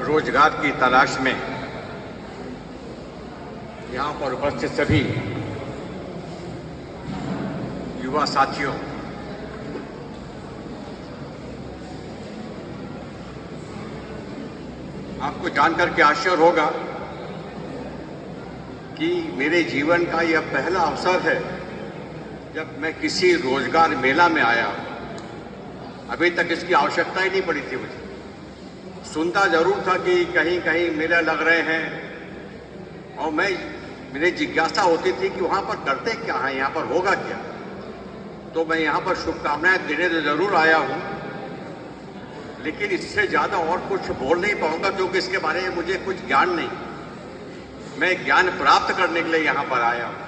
रोजगार की तलाश में यहाँ पर उपस्थित सभी युवा साथियों, आपको जानकर के आश्चर्य होगा कि मेरे जीवन का यह पहला अवसर है जब मैं किसी रोजगार मेला में आया। अभी तक इसकी आवश्यकता ही नहीं पड़ी थी मुझे। सुनता जरूर था कि कहीं कहीं मेले लग रहे हैं और मेरी जिज्ञासा होती थी कि वहाँ पर करते क्या हैं, यहाँ पर होगा क्या। तो मैं यहाँ पर शुभकामनाएं देने तो जरूर आया हूँ, लेकिन इससे ज़्यादा और कुछ बोल नहीं पाऊंगा क्योंकि इसके बारे में मुझे कुछ ज्ञान नहीं। मैं ज्ञान प्राप्त करने के लिए यहाँ पर आया हूँ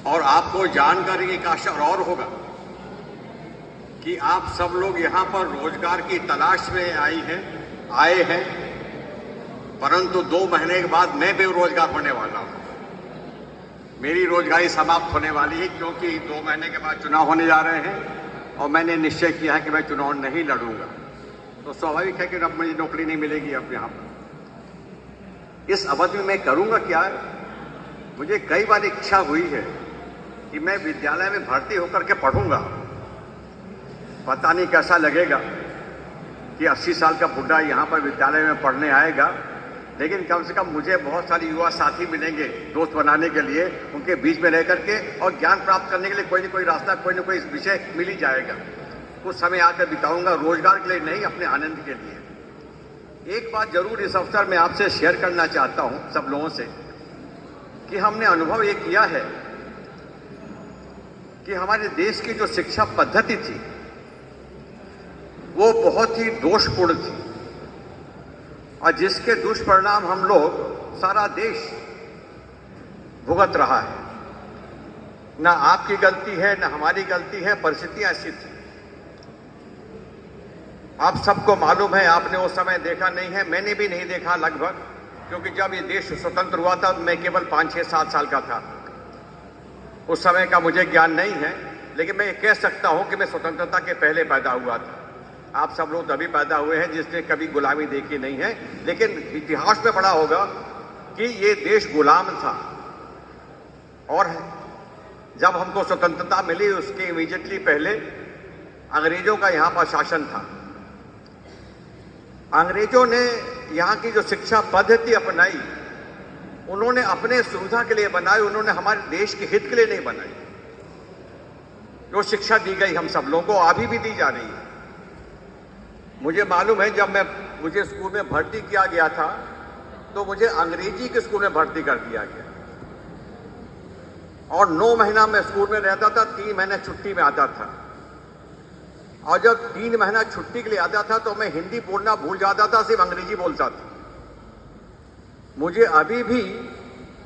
और आपको जानकारी एक आशा और होगा कि आप सब लोग यहाँ पर रोजगार की तलाश में आए हैं, परंतु 2 महीने के बाद मैं बेरोजगार होने वाला हूँ। मेरी रोजगारी समाप्त होने वाली है क्योंकि 2 महीने के बाद चुनाव होने जा रहे हैं और मैंने निश्चय किया है कि मैं चुनाव नहीं लड़ूंगा। तो स्वाभाविक है कि अब मुझे नौकरी नहीं मिलेगी। अब यहाँ पर इस अवधि में मैं करूँगा क्या। मुझे कई बार इच्छा हुई है कि मैं विद्यालय में भर्ती होकर के पढ़ूंगा। पता नहीं कैसा लगेगा कि 80 साल का बुढ़ा यहाँ पर विद्यालय में पढ़ने आएगा, लेकिन कम से कम मुझे बहुत सारे युवा साथी मिलेंगे दोस्त बनाने के लिए, उनके बीच में रह करके और ज्ञान प्राप्त करने के लिए कोई न कोई रास्ता, कोई न कोई विषय मिल ही जाएगा। कुछ समय आकर बिताऊंगा, रोजगार के लिए नहीं, अपने आनंद के लिए। एक बात जरूर इस अवसर में आपसे शेयर करना चाहता हूँ सब लोगों से कि हमने अनुभव ये किया है कि हमारे देश की जो शिक्षा पद्धति थी वो बहुत ही दोषपूर्ण थी और जिसके दुष्परिणाम हम लोग, सारा देश भुगत रहा है। ना आपकी गलती है, ना हमारी गलती है, परिस्थितियां ऐसी थी। आप सबको मालूम है, आपने वो समय देखा नहीं है, मैंने भी नहीं देखा लगभग, क्योंकि जब ये देश स्वतंत्र हुआ था मैं केवल 5, 6, 7 साल का था। उस समय का मुझे ज्ञान नहीं है, लेकिन मैं ये कह सकता हूं कि मैं स्वतंत्रता के पहले पैदा हुआ था। आप सब लोग तभी पैदा हुए हैं जिसने कभी गुलामी देखी नहीं है, लेकिन इतिहास में पढ़ा होगा कि ये देश गुलाम था और जब हमको स्वतंत्रता मिली उसके इमीडिएटली पहले अंग्रेजों का यहाँ पर शासन था। अंग्रेजों ने यहाँ की जो शिक्षा पद्धति अपनाई, उन्होंने अपने सुविधा के लिए बनाई, उन्होंने हमारे देश के हित के लिए नहीं बनाई। जो शिक्षा दी गई हम सब लोगों को अभी भी दी जा रही है। मुझे मालूम है जब मुझे स्कूल में भर्ती किया गया था तो मुझे अंग्रेजी के स्कूल में भर्ती कर दिया गया और 9 महीना मैं स्कूल में रहता था, 3 महीने छुट्टी में आता था। और जब 3 महीना छुट्टी के लिए आता था तो मैं हिंदी बोलना भूल जाता था, सिर्फ अंग्रेजी बोलता था। मुझे अभी भी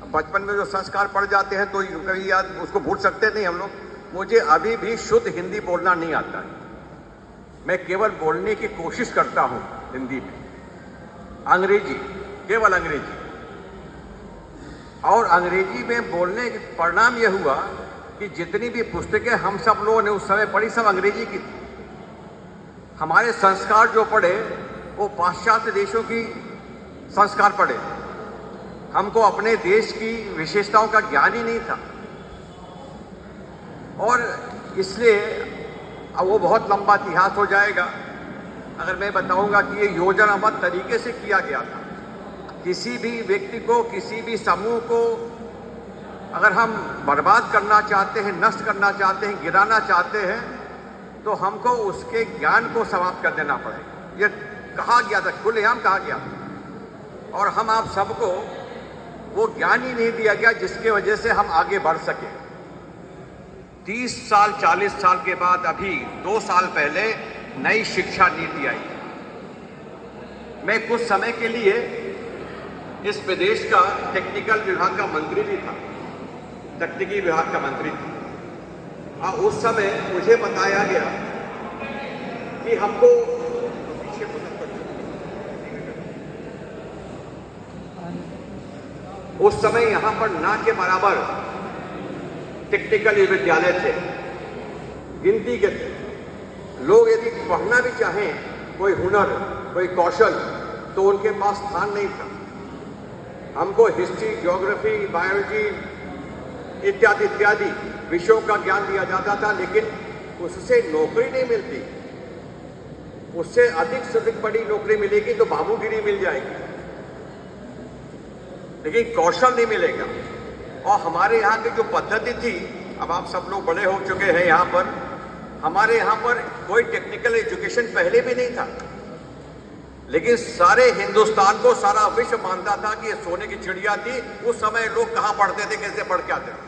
बचपन में जो संस्कार पड़ जाते हैं तो कभी याद उसको भूल सकते नहीं हम लोग। मुझे अभी भी शुद्ध हिंदी बोलना नहीं आता है। मैं केवल बोलने की कोशिश करता हूं हिंदी में, अंग्रेजी, केवल अंग्रेजी। और अंग्रेजी में बोलने के परिणाम यह हुआ कि जितनी भी पुस्तकें हम सब लोगों ने उस समय पढ़ी सब अंग्रेजी की थी। हमारे संस्कार जो पढ़े वो पाश्चात्य देशों की संस्कार पढ़े। हमको अपने देश की विशेषताओं का ज्ञान ही नहीं था और इसलिए अब वो बहुत लंबा इतिहास हो जाएगा अगर मैं बताऊंगा कि ये योजनाबद्ध तरीके से किया गया था। किसी भी व्यक्ति को, किसी भी समूह को अगर हम बर्बाद करना चाहते हैं, नष्ट करना चाहते हैं, गिराना चाहते हैं, तो हमको उसके ज्ञान को समाप्त कर देना पड़ेगा। ये कहा गया था, खुलेआम कहा गया था। और हम आप सबको वो ज्ञान ही नहीं दिया गया जिसके वजह से हम आगे बढ़ सके। 30 साल 40 साल के बाद अभी 2 साल पहले नई शिक्षा नीति आई। मैं कुछ समय के लिए इस प्रदेश का टेक्निकल विभाग का मंत्री भी था, तकनीकी विभाग का मंत्री था। और उस समय मुझे बताया गया कि हमको उस समय यहाँ पर ना के बराबर टेक्निकल विद्यालय थे, गिनती के थे। लोग यदि पढ़ना भी चाहें, कोई हुनर, कोई कौशल, तो उनके पास स्थान नहीं था। हमको हिस्ट्री, ज्योग्राफी, बायोलॉजी इत्यादि इत्यादि विषयों का ज्ञान दिया जाता था, लेकिन उससे नौकरी नहीं मिलती। उससे अधिक से अधिक बड़ी नौकरी मिलेगी तो बाबूगिरी मिल जाएगी, लेकिन कौशल नहीं मिलेगा। और हमारे यहाँ की जो पद्धति थी, अब आप सब लोग बड़े हो चुके हैं यहाँ पर, हमारे यहाँ पर कोई टेक्निकल एजुकेशन पहले भी नहीं था, लेकिन सारे हिंदुस्तान को, सारा विश्व मानता था कि ये सोने की चिड़िया थी। उस समय लोग कहाँ पढ़ते थे, कैसे पढ़ के आते थे।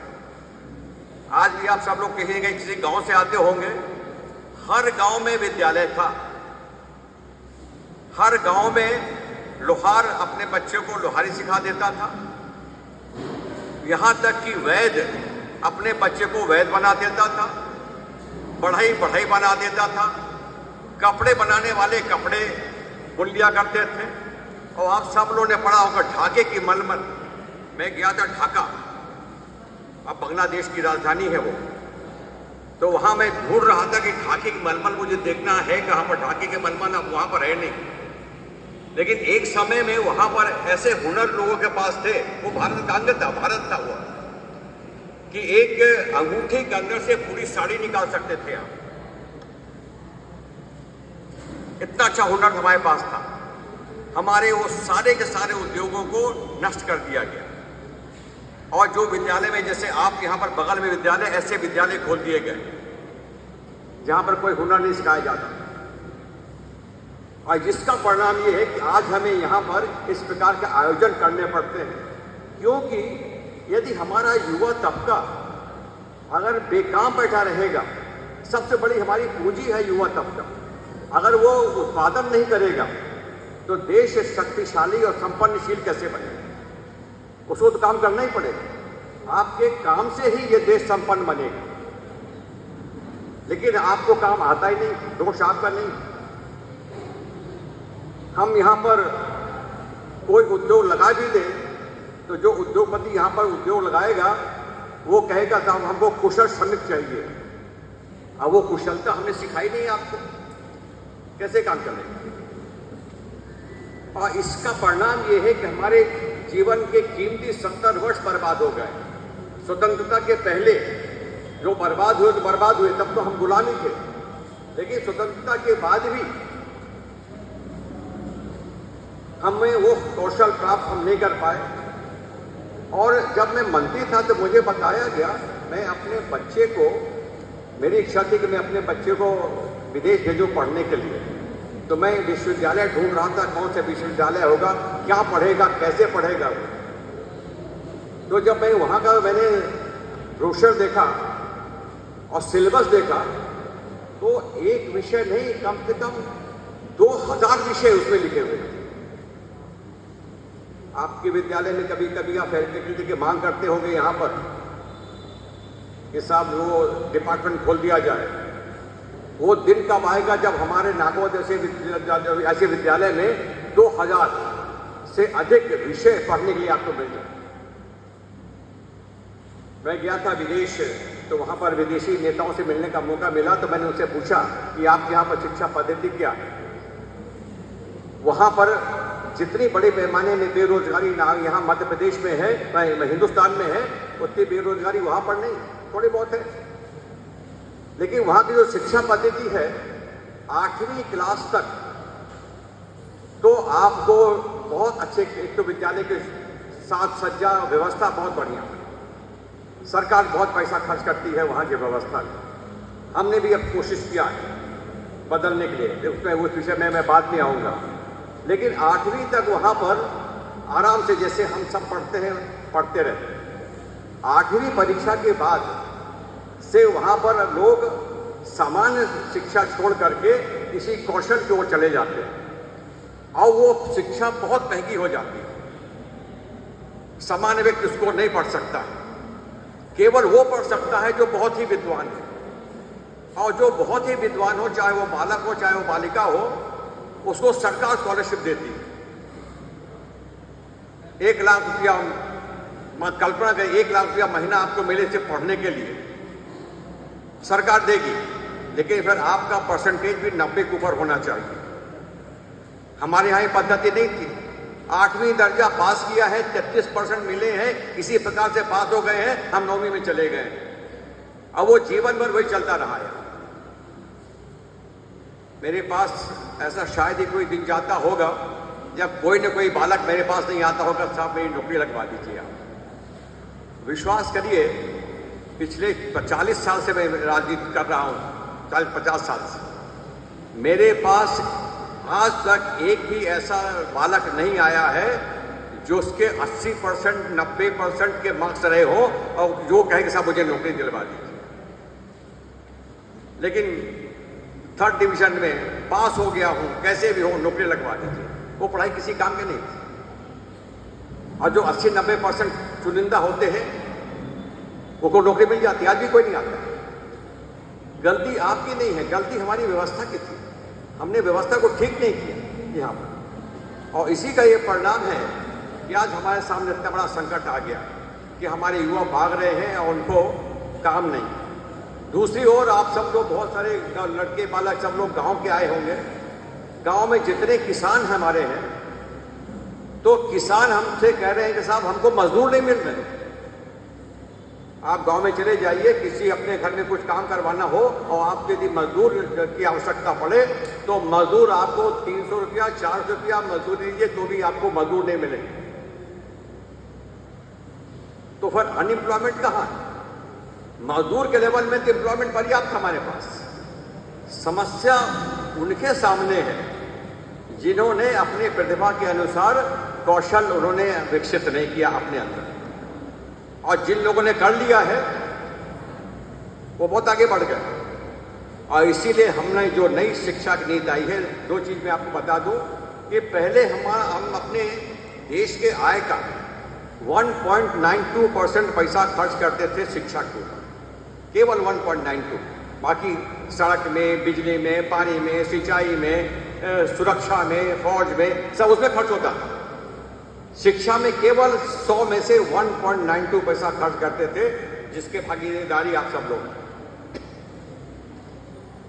आज भी आप सब लोग कहीं कहीं किसी गांव से आते होंगे, हर गांव में विद्यालय था। हर गांव में लोहार अपने बच्चे को लोहारी सिखा देता था। यहां तक कि वैद्य अपने बच्चे को वैद्य बना देता था, बढ़ई बढ़ई बना देता था, कपड़े बनाने वाले कपड़े बुन लिया करते थे। और आप सब लोगों ने पढ़ा होगा ढाके की मलमल। मैं गया था ढाका, अब बांग्लादेश की राजधानी है वो, तो वहां मैं ढूंढ रहा था कि ढाके की मलमल मुझे देखना है कहां पर। ढाके के मलमल अब वहां पर है नहीं, लेकिन एक समय में वहां पर ऐसे हुनर लोगों के पास थे। वो भारत का अंग था, भारत था वो, कि एक अंगूठी के अंदर से पूरी साड़ी निकाल सकते थे आप। इतना अच्छा हुनर हमारे पास था। हमारे वो सारे के सारे उद्योगों को नष्ट कर दिया गया। और जो विद्यालय में, जैसे आप यहाँ पर बगल में विद्यालय, ऐसे विद्यालय खोल दिए गए जहां पर कोई हुनर नहीं सिखाया जाता। और जिसका परिणाम ये है कि आज हमें यहाँ पर इस प्रकार के आयोजन करने पड़ते हैं, क्योंकि यदि हमारा युवा तबका अगर बेकाम बैठा रहेगा, सबसे बड़ी हमारी पूंजी है युवा तबका, अगर वो उत्पादन नहीं करेगा तो देश शक्तिशाली और संपन्नशील कैसे बनेगा? उसको तो काम करना ही पड़ेगा। आपके काम से ही ये देश संपन्न बनेगा, लेकिन आपको काम आता ही नहीं, दोष आपका नहीं। हम यहाँ पर कोई उद्योग लगा भी दे तो जो उद्योगपति यहाँ पर उद्योग लगाएगा वो कहेगा साहब हमको कुशल श्रमिक चाहिए। अब वो कुशलता हमने सिखाई नहीं आपको, कैसे काम चलेगा? और इसका परिणाम ये है कि हमारे जीवन के कीमती 70 वर्ष बर्बाद हो गए। स्वतंत्रता के पहले जो बर्बाद हुए तो बर्बाद हुए, तब तो हम गुलामी थे, लेकिन स्वतंत्रता के बाद भी हमें वो कौशल प्राप्त हम नहीं कर पाए। और जब मैं मंत्री था तो मुझे बताया गया, मैं अपने बच्चे को, मेरी इच्छा थी कि मैं अपने बच्चे को विदेश भेजूं पढ़ने के लिए। तो मैं विश्वविद्यालय ढूंढ रहा था, कौन सा विश्वविद्यालय होगा, क्या पढ़ेगा, कैसे पढ़ेगा वो। तो जब मैं वहाँ का मैंने ब्रोशर देखा और सिलेबस देखा, तो एक विषय नहीं, कम से कम 2000 विषय उसमें लिखे हुए थे। आपके विद्यालय में कभी कभी आप फैकल्टी की मांग करते होंगे यहाँ पर कि साहब वो डिपार्टमेंट खोल दिया जाए। वो दिन कब आएगा जब हमारे नागौर जैसे ऐसे विद्यालय में 2000 से अधिक विषय पढ़ने के लिए आपको मिल जाए। मैं गया था विदेश, तो वहाँ पर विदेशी नेताओं से मिलने का मौका मिला। तो मैंने उनसे पूछा कि आपके यहाँ पर शिक्षा पद्धति क्या है। वहाँ पर जितनी बड़े पैमाने में बेरोजगारी यहाँ मध्य प्रदेश में है, हिंदुस्तान में है, उतनी बेरोजगारी वहाँ पर नहीं, थोड़ी बहुत है। लेकिन वहाँ की जो शिक्षा पद्धति है 8वीं क्लास तक, तो आपको बहुत अच्छे, एक तो विद्यालय के साथ सज्जा व्यवस्था बहुत बढ़िया, सरकार बहुत पैसा खर्च करती है वहाँ की व्यवस्था में। हमने भी अब कोशिश किया है बदलने के लिए, उसमें उस विषय में मैं बाद में आऊँगा। लेकिन 8वीं तक वहाँ पर आराम से जैसे हम सब पढ़ते हैं पढ़ते रहे। 8वीं परीक्षा के बाद से वहाँ पर लोग सामान्य शिक्षा छोड़ करके किसी कौशल की ओर चले जाते हैं और वो शिक्षा बहुत महंगी हो जाती है। सामान्य व्यक्ति उसको नहीं पढ़ सकता, केवल वो पढ़ सकता है जो बहुत ही विद्वान है। और जो बहुत ही विद्वान हो, चाहे वो बालक हो चाहे वो बालिका हो, उसको सरकार स्कॉलरशिप देती है। 1 लाख रुपया, कल्पना करें 1 लाख रुपया महीना आपको मिले से पढ़ने के लिए सरकार देगी, लेकिन फिर आपका परसेंटेज भी 90 के ऊपर होना चाहिए। हमारे यहाँ ये पद्धति नहीं थी। 8वीं दर्जा पास किया है, 33% मिले हैं, किसी प्रकार से पास हो गए हैं, हम 9वीं में चले गए। अब वो जीवन भर वही चलता रहा है। मेरे पास ऐसा शायद ही कोई दिन जाता होगा जब कोई न कोई बालक मेरे पास नहीं आता होगा, साहब मेरी नौकरी लगवा दीजिए आप। विश्वास करिए, पिछले 40 साल से मैं राजनीति कर रहा हूँ, 40-50 साल से मेरे पास आज तक एक भी ऐसा बालक नहीं आया है जो उसके 80%, 90% के मार्क्स रहे हो और जो कहे कि साहब मुझे नौकरी दिलवा दीजिए। लेकिन 3rd डिवीजन में पास हो गया हूं, कैसे भी हो नौकरी लगवा दीजिए। वो पढ़ाई किसी काम के नहीं थी। और जो 80-90% चुनिंदा होते हैं वो नौकरी मिल जाती है। आज भी कोई नहीं आता। गलती आपकी नहीं है, गलती हमारी व्यवस्था की थी। हमने व्यवस्था को ठीक नहीं किया यहाँ पर, और इसी का ये परिणाम है कि आज हमारे सामने इतना बड़ा संकट आ गया कि हमारे युवा भाग रहे हैं और उनको काम नहीं। दूसरी ओर आप सब लोग, बहुत सारे लड़के बालक सब लोग गांव के आए होंगे। गांव में जितने किसान हमारे हैं, तो किसान हमसे कह रहे हैं कि साहब हमको मजदूर नहीं मिल रहे। आप गांव में चले जाइए, किसी अपने घर में कुछ काम करवाना हो और आपको यदि मजदूर की आवश्यकता पड़े तो मजदूर आपको 300 रुपया 400 रुपया मजदूरी दीजिए तो भी आपको मजदूर नहीं मिलेंगे। तो फिर अनएम्प्लॉयमेंट कहाँ है? मजदूर के लेवल में तो एम्प्लॉयमेंट पर्याप्त हमारे पास। समस्या उनके सामने है जिन्होंने अपनी प्रतिभा के अनुसार कौशल उन्होंने विकसित नहीं किया अपने अंदर, और जिन लोगों ने कर लिया है वो बहुत आगे बढ़ गए। और इसीलिए हमने जो नई शिक्षा की नीति आई है, 2 चीज मैं आपको बता दूं कि पहले हम अपने देश के आय का 1.92% पैसा खर्च करते थे शिक्षा के ऊपर, केवल 1.92। बाकी सड़क में, बिजली में, पानी में, सिंचाई में, सुरक्षा में, फौज में, सब उसमें खर्च होता था। शिक्षा में केवल 100 में से 1.92 पैसा खर्च करते थे, जिसके भागीदारी आप सब लोग।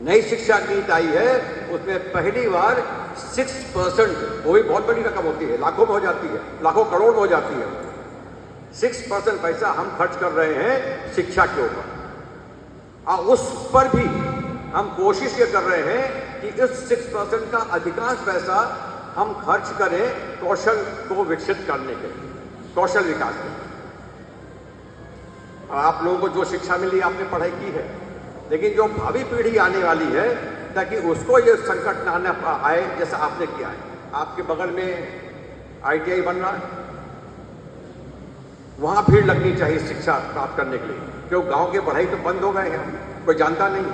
नई शिक्षा नीति आई है, उसमें पहली बार 6%, वो भी बहुत बड़ी रकम होती है, लाखों में हो जाती है, लाखों करोड़ में हो जाती है। 6% पैसा हम खर्च कर रहे हैं शिक्षा के ऊपर, और उस पर भी हम कोशिश ये कर रहे हैं कि इस 6% का अधिकांश पैसा हम खर्च करें कौशल को विकसित करने के लिए, कौशल विकास के लिए। आप लोगों को जो शिक्षा मिली, आपने पढ़ाई की है, लेकिन जो भावी पीढ़ी आने वाली है, ताकि उसको ये संकट ना आए जैसा आपने किया है। आपके बगल में ITI बन रहा है, वहां भीड़ लगनी चाहिए शिक्षा प्राप्त करने के लिए, क्योंकि गांव के पढ़ाई तो बंद हो गए हैं, कोई जानता नहीं।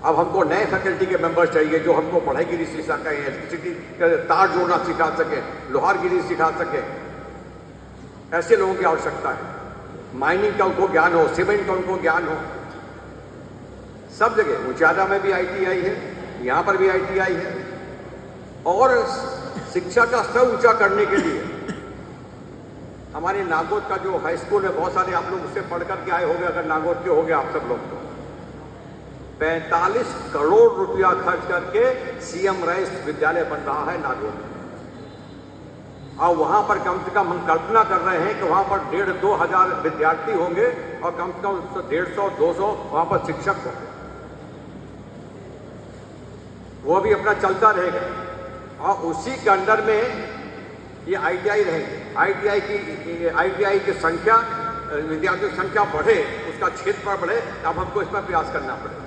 अब हमको नए फैकल्टी के मेंबर चाहिए जो हमको पढ़ाई गिरी सिखा सकें, इलेक्ट्रिसिटी तार जोड़ना सिखा सके, लोहारगिरी सिखा सके। ऐसे लोगों की आवश्यकता है। माइनिंग का उनको ज्ञान हो, सीमेंट का उनको ज्ञान हो। सब जगह उचारा में भी ITI है, यहाँ पर भी ITI है। और शिक्षा का स्तर ऊंचा करने के लिए हमारे नागौर का जो हाई स्कूल है, बहुत सारे आप लोग उससे पढ़ करके आए होंगे, अगर नागौर के हो गए आप सब लोग, तो 45 करोड़ रुपया खर्च करके CM राइस विद्यालय बन रहा है नागौर में। और वहां पर कम से कम हम कल्पना कर रहे हैं कि वहां पर 1,500-2 हजार विद्यार्थी होंगे और कम से कम 150-200 वहां पर शिक्षक होंगे। वो भी अपना चलता रहेगा, और उसी के अंडर में ये ITI रहेंगे। ITI की संख्या, विद्यार्थियों की संख्या बढ़े, उसका क्षेत्रफल बढ़े, अब हमको इस पर प्रयास करना पड़ेगा।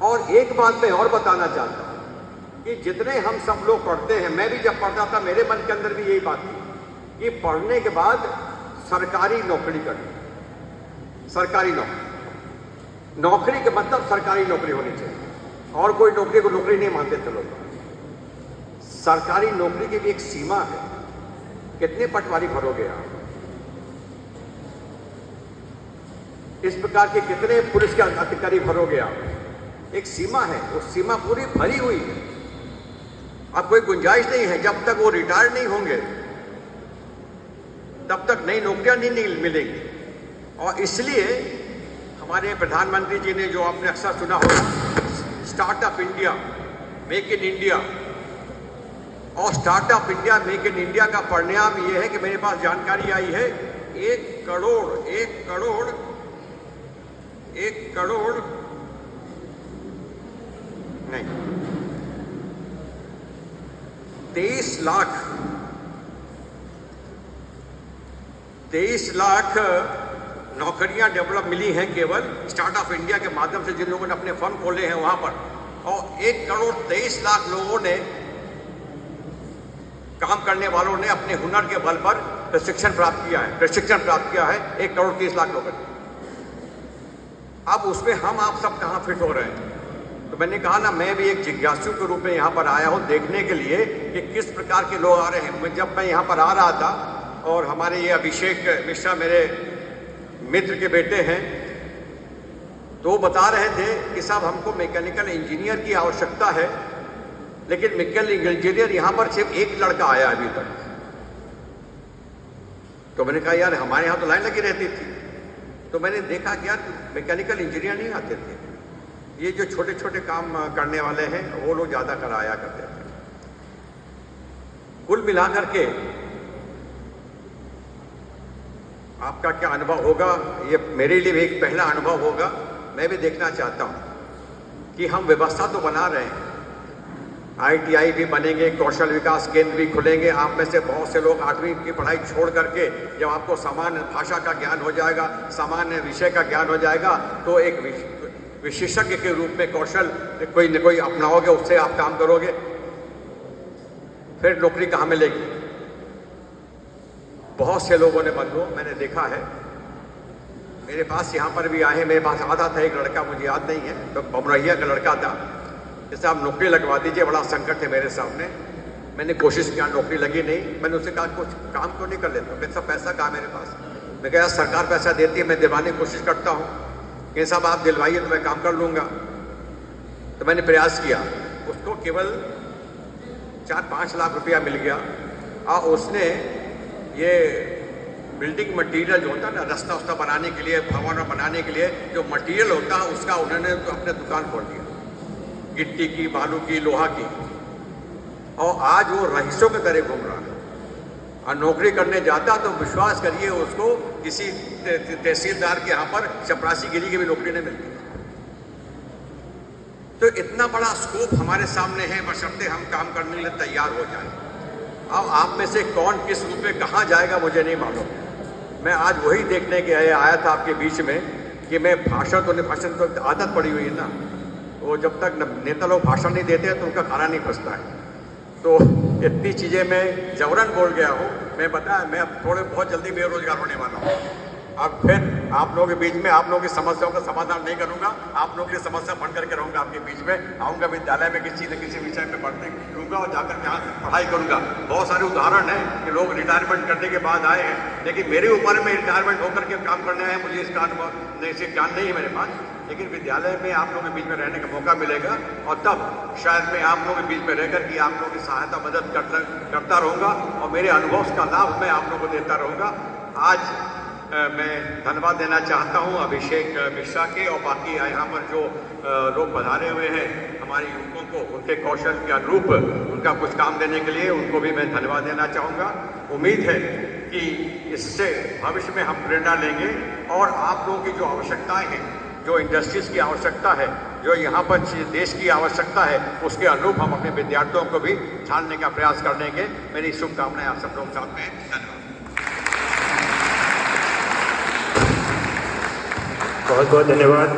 और एक बात मैं और बताना चाहता हूं कि जितने हम सब लोग पढ़ते हैं, मैं भी जब पढ़ता था मेरे मन के अंदर भी यही बात थी कि पढ़ने के बाद सरकारी नौकरी करनी। सरकारी नौकरी के मतलब सरकारी नौकरी होनी चाहिए, और कोई नौकरी को नौकरी नहीं मानते थे लोग। सरकारी नौकरी की भी एक सीमा है। कितने पटवारी भरोगे आप? इस प्रकार के कितने पुलिस के अधिकारी भरोगे आप? एक सीमा है, वो सीमा पूरी भरी हुई है। अब कोई गुंजाइश नहीं है, जब तक वो रिटायर नहीं होंगे तब तक नई नौकरियां नहीं मिलेंगी। और इसलिए हमारे प्रधानमंत्री जी ने, जो आपने अक्सर सुना होगा, startup India, make in India, और startup India, make in India का परिणाम ये है कि मेरे पास जानकारी आई है 1 करोड़ नहीं 23 लाख नौकरियां डेवलप मिली हैं केवल स्टार्टअप इंडिया के माध्यम से, जिन लोगों ने अपने फर्म खोले हैं वहां पर। और 1 करोड़ 23 लाख लोगों ने, काम करने वालों ने अपने हुनर के बल पर प्रशिक्षण प्राप्त किया है 1 करोड़ 30 लाख लोगों ने। अब उसमें हम आप सब कहाँ फिट हो रहे हैं? तो मैंने कहा ना, मैं भी एक जिज्ञासु के रूप में यहाँ पर आया हूँ देखने के लिए कि किस प्रकार के लोग आ रहे हैं। जब मैं यहाँ पर आ रहा था और हमारे ये अभिषेक मिश्रा मेरे मित्र के बेटे हैं, तो बता रहे थे कि साहब हमको मैकेनिकल इंजीनियर की आवश्यकता है, लेकिन मैकेनिकल इंजीनियर यहाँ पर सिर्फ एक लड़का आया अभी तक। तो मैंने कहा यार हमारे यहाँ तो लाइन लगी रहती थी। तो मैंने देखा कि यार मैकेनिकल इंजीनियर नहीं आते थे, ये जो छोटे छोटे काम करने वाले हैं वो लोग ज़्यादा कराया करते थे। कुल मिलाकर के आपका क्या अनुभव होगा? ये मेरे लिए भी एक पहला अनुभव होगा। मैं भी देखना चाहता हूँ कि हम व्यवस्था तो बना रहे हैं, ITI भी बनेंगे, कौशल विकास केंद्र भी खुलेंगे। आप में से बहुत से लोग 8वीं की पढ़ाई छोड़ करके जब आपको सामान्य भाषा का ज्ञान हो जाएगा, सामान्य विषय का ज्ञान हो जाएगा, तो एक विशेषज्ञ के रूप में कौशल कोई न कोई अपनाओगे, उससे आप काम करोगे, फिर नौकरी कहाँ मिलेगी? बहुत से लोगों ने बंधुओं मैंने देखा है, मेरे पास यहाँ पर भी आए हैं। मेरे पास आता था एक लड़का, मुझे याद नहीं है, तो बमरहिया का लड़का था, जैसे आप नौकरी लगवा दीजिए, बड़ा संकट है मेरे सामने। मैंने कोशिश किया, नौकरी लगी नहीं। मैंने उससे कहा कुछ काम क्यों नहीं कर लेता? मैं सब पैसा कहाँ मेरे पास? मैं कहा सरकार पैसा देती है, मैं दिलवाने की कोशिश करता हूँ कि साहब आप दिलवाइए तो मैं काम कर लूँगा। तो मैंने प्रयास किया, उसको केवल 4-5 लाख रुपया मिल गया। और उसने ये बिल्डिंग मटेरियल जो होता है ना, रास्ता उस्ता बनाने के लिए, भवन बनाने के लिए जो मटेरियल होता है, उसका उन्होंने तो अपने दुकान खोल दिया, गिट्टी की, बालू की, लोहा की। और आज वो रईसों की तरह घूम रहा है। और नौकरी करने जाता तो विश्वास करिए उसको किसी तहसीलदार के यहाँ पर चपरासीगिरी की भी नौकरी नहीं मिलती। तो इतना बड़ा स्कोप हमारे सामने है, बशर्ते हम काम करने के लिए तैयार हो जाएं। अब आप में से कौन किस रूप में कहाँ जाएगा मुझे नहीं मालूम। मैं आज वही देखने के आया था आपके बीच में कि मैं भाषण तो आदत पड़ी हुई है ना, वो जब तक नेता लोग भाषण नहीं देते हैं तो उनका खाना नहीं पचता है। तो इतनी चीज़ें मैं जबरन बोल गया हूँ। मैं बताया मैं अब बहुत जल्दी बेरोजगार होने वाला हूँ। अब फिर आप लोगों के बीच में आप लोगों की समस्याओं का समाधान नहीं करूँगा, आप लोगों की समस्या बन करके रहूँगा। आपके बीच में आऊँगा, विद्यालय में किसी न किसी विषय में पढ़ने लूँगा और जाकर के यहाँ पढ़ाई करूँगा। बहुत सारे उदाहरण हैं कि लोग रिटायरमेंट करने के बाद आए हैं, लेकिन मेरी उम्र में रिटायरमेंट होकर के काम करने आए, मुझे इसका अनुभव नहीं, से ज्ञान नहीं है मेरे पास। लेकिन विद्यालय में आप लोगों के बीच में रहने का मौका मिलेगा और तब शायद मैं आप लोगों के बीच में रहकर के आप लोगों की सहायता मदद करता रहूँगा और मेरे अनुभव का लाभ मैं आप लोगों को देता रहूँगा। आज मैं धन्यवाद देना चाहता हूँ अभिषेक मिश्रा के और बाकी यहाँ पर जो लोग पधारे हुए हैं हमारे युवकों को, उनके कौशल के अनुरूप उनका कुछ काम देने के लिए उनको भी मैं धन्यवाद देना चाहूँगा। उम्मीद है कि इससे भविष्य में हम प्रेरणा लेंगे और आप लोगों की जो आवश्यकताएं हैं, जो इंडस्ट्रीज की आवश्यकता है, जो यहाँ पर देश की आवश्यकता है, उसके अनुरूप हम अपने विद्यार्थियों को भी ढालने का प्रयास करेंगे। मेरी शुभकामनाएं आप सब लोग साथ में हैं। धन्यवाद। बहुत बहुत धन्यवाद।